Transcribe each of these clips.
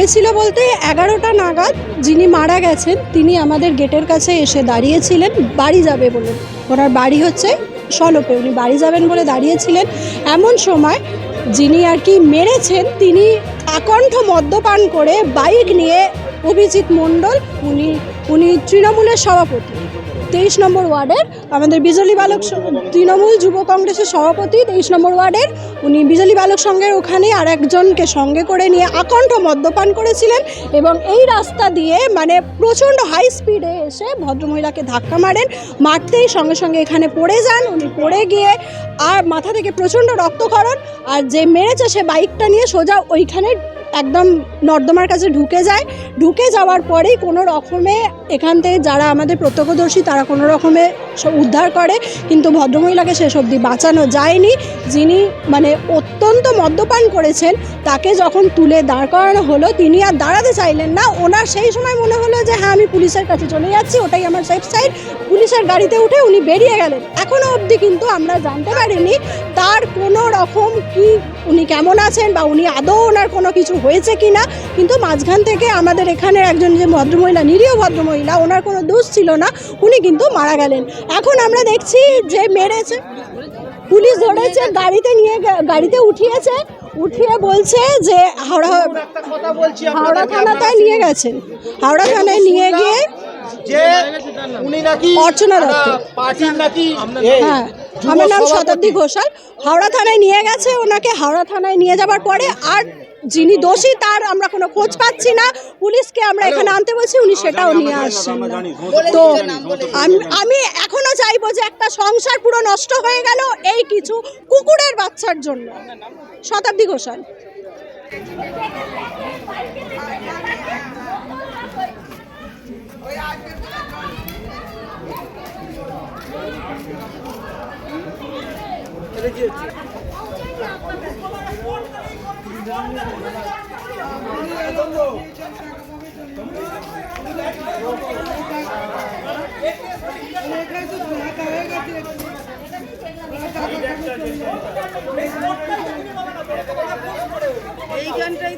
হয়েছিল বলতে 11টা নাগাদ যিনি মারা গেছেন তিনি আমাদের গেটের কাছে এসে দাঁড়িয়েছিলেন বাড়ি যাবে বলে। ওনার বাড়ি হচ্ছে সলপে, উনি বাড়ি যাবেন বলে দাঁড়িয়েছিলেন। এমন সময় যিনি আর কি মেরেছেন তিনি আকণ্ঠ মদ্যপান করে বাইক নিয়ে, অভিজিৎ মণ্ডল, উনি তৃণমূলের সভাপতি 23 নম্বর ওয়ার্ডের, আমাদের বিজলি বালক তৃণমূল যুব কংগ্রেসের সভাপতি 23 নম্বর ওয়ার্ডের, উনি বিজলি বালক সংঘের ওখানে আর একজনকে সঙ্গে করে নিয়ে আকণ্ঠ মদ্যপান করেছিলেন এবং এই রাস্তা দিয়ে মানে প্রচণ্ড হাই স্পিডে এসে ভদ্রমহিলাকে ধাক্কা মারেন। মারতেই সঙ্গে সঙ্গে এখানে পড়ে যান, উনি পড়ে গিয়ে আর মাথা থেকে প্রচণ্ড রক্তক্ষরণ, আর যে মেরেছে সে বাইকটা নিয়ে সোজা ওইখানে একদম নর্দমার কাছে ঢুকে যাওয়ার পরেই কোনো রকমে এখান থেকে যারা আমাদের প্রত্যক্ষদর্শী তারা কোনো রকমে উদ্ধার করে, কিন্তু ভদ্রমহিলাকে শেষ অবধি বাঁচানো যায়নি। যিনি মানে অত্যন্ত মদ্যপান করেছেন তাকে যখন তুলে দাঁড় করানো হলো তিনি আর দাঁড়াতে চাইলেন না। ওনার সেই সময় মনে হলো যে হ্যাঁ আমি পুলিশের কাছে চলে যাচ্ছি, ওটাই আমার সেফ সাইড। পুলিশের গাড়িতে উঠে উনি বেরিয়ে গেলেন। এখনও অবধি কিন্তু আমরা জানতে পারিনি তার কোনো রকম কি উনি কেমন আছেন বা উনি আদৌ ওনার কোনো কিছু হয়েছে কি না। কিন্তু মাঝখান থেকে আমাদের এখানের একজন যে ভদ্রমহিলা, নিরীহ ভদ্রমহিলা, ওনার কোনো দোষ ছিল না, উনি কিন্তু মারা গেলেন। এখন আমরা দেখছি যে মেরেছে, পুলিশ ধরেছে, গাড়িতে উঠিয়ে বলছে যে হাওড়া থানায় নিয়ে গেছেন। হাওড়া থানায় নিয়ে গিয়ে অর্চনা দত্ত, হ্যাঁ আমার নাম শতাব্দী ঘোষাল, হাওড়া থানায় নিয়ে গেছে ওনাকে। হাওড়া থানায় নিয়ে যাবার পরে আর যিনি দোষী তার আমরা কোনো খোঁজ পাচ্ছি না। পুলিশকে আমরা এখানে আনতে বলছি, উনি সেটাও নিয়ে আসছেন না। তো আমি এখনো চাইবো যে একটা সংসার পুরো নষ্ট হয়ে গেল এই কিছু কুকুরের বাচ্চার জন্য। শতাব্দী ঘোষাল। এইখানটাই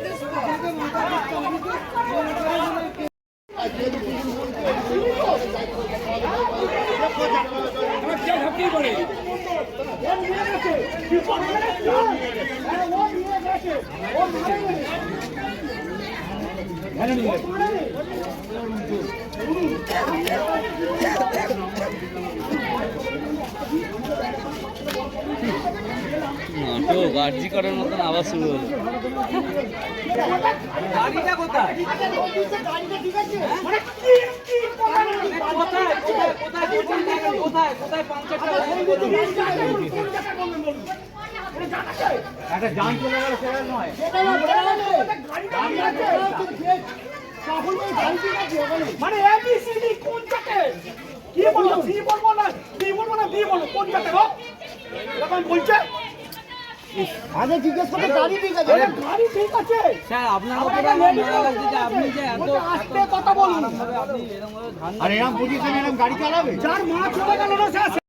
তো গার্জি করার মতন আওয়াজ শুরু হলো। গাড়িটা কোথায়? কোথায় পাংচারটা? একটা জান চলে গেল সেটা নয়। মানে এবিসিডি কোন জায়গাতে কি বলবো, সি বলবো না বি বলবো না বি বলবো, কোন জায়গাতে গো এরকম বলছে? আগে জিজ্ঞেস করে গাড়ি ঠিক আছে, গাড়ি ঠিক আছে স্যার। আপনার উপরে আমার মনে লাগছে যে আপনি যে এত আস্তে কথা বলুন। আপনি এরকম ভাবে আর এরকম পজিশনে এরকম গাড়ি চালাবে, যার মা চলে গেল না